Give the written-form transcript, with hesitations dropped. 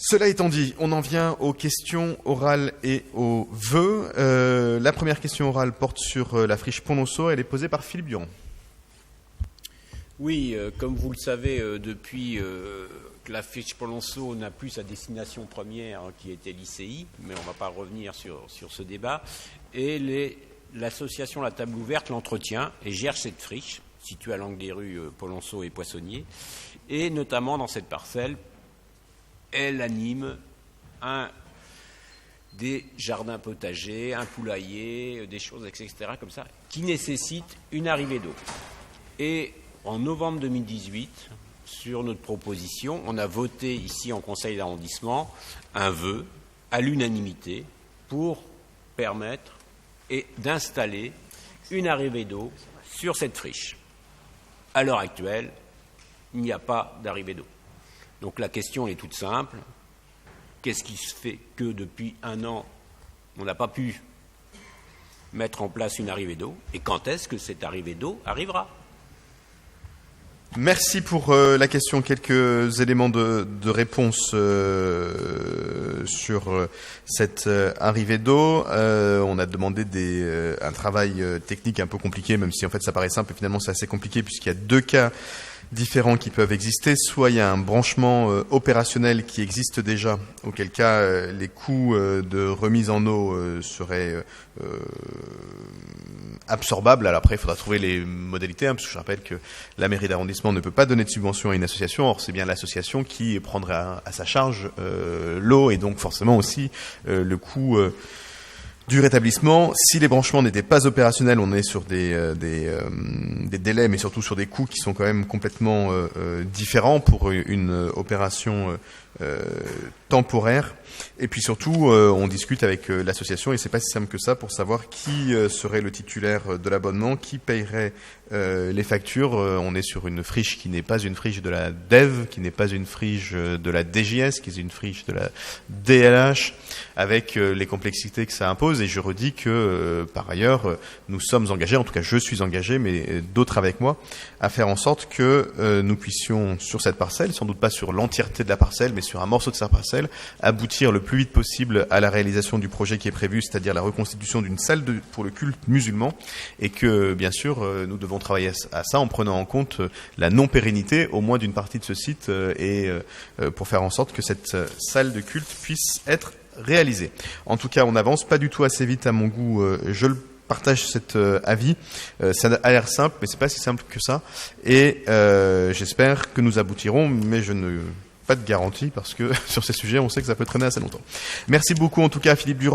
Cela étant dit, on en vient aux questions orales et aux vœux. La première question orale porte sur la friche Pont-Lonceau. Elle est posée par Philippe Durand. Oui, comme vous le savez, depuis que la friche Pont-Lonceau n'a plus sa destination première, qui était l'ICI, mais on ne va pas revenir sur ce débat, et l'association La Table Ouverte l'entretient et gère cette friche, située à l'angle des rues Pont-Lonceau et Poissonnier, et notamment dans cette parcelle, elle anime des jardins potagers, un poulailler, des choses, etc., comme ça, qui nécessitent une arrivée d'eau. Et en novembre 2018, sur notre proposition, on a voté ici en conseil d'arrondissement un vœu à l'unanimité pour permettre d'installer une arrivée d'eau sur cette friche. À l'heure actuelle, il n'y a pas d'arrivée d'eau. Donc la question est toute simple. Qu'est-ce qui se fait que depuis un an, on n'a pas pu mettre en place une arrivée d'eau? Et quand est-ce que cette arrivée d'eau arrivera? Merci pour la question. Quelques éléments de réponse sur cette arrivée d'eau. On a demandé un travail technique un peu compliqué, même si en fait ça paraît simple et finalement c'est assez compliqué puisqu'il y a deux cas différents qui peuvent exister. Soit il y a un branchement opérationnel qui existe déjà, auquel cas les coûts de remise en eau seraient absorbables. Alors après, il faudra trouver les modalités, parce que je rappelle que la mairie d'arrondissement ne peut pas donner de subvention à une association. Or, c'est bien l'association qui prendrait à sa charge l'eau et donc forcément aussi le coût du rétablissement. Si les branchements n'étaient pas opérationnels, on est sur des délais, mais surtout sur des coûts qui sont quand même complètement différents pour une opération temporaire. Et puis surtout, on discute avec l'association, et c'est pas si simple que ça, pour savoir qui serait le titulaire de l'abonnement, qui payerait les factures. On est sur une friche qui n'est pas une friche de la DEV, qui n'est pas une friche de la DGS, qui est une friche de la DLH, avec les complexités que ça impose. Et je redis que, par ailleurs, nous sommes engagés, en tout cas je suis engagé, mais d'autres avec moi, à faire en sorte que nous puissions, sur cette parcelle, sans doute pas sur l'entièreté de la parcelle, mais sur un morceau de sa parcelle, aboutir le plus vite possible à la réalisation du projet qui est prévu, c'est-à-dire la reconstitution d'une salle pour le culte musulman, et que, bien sûr, nous devons travailler à ça en prenant en compte la non-pérennité, au moins d'une partie de ce site, et pour faire en sorte que cette salle de culte puisse être réalisée. En tout cas, on n'avance pas du tout assez vite à mon goût, je le partage cet avis. Ça a l'air simple, mais c'est pas si simple que ça, et j'espère que nous aboutirons, mais je ne pas de garantie, parce que sur ces sujets, on sait que ça peut traîner assez longtemps. Merci beaucoup en tout cas à Philippe Durand.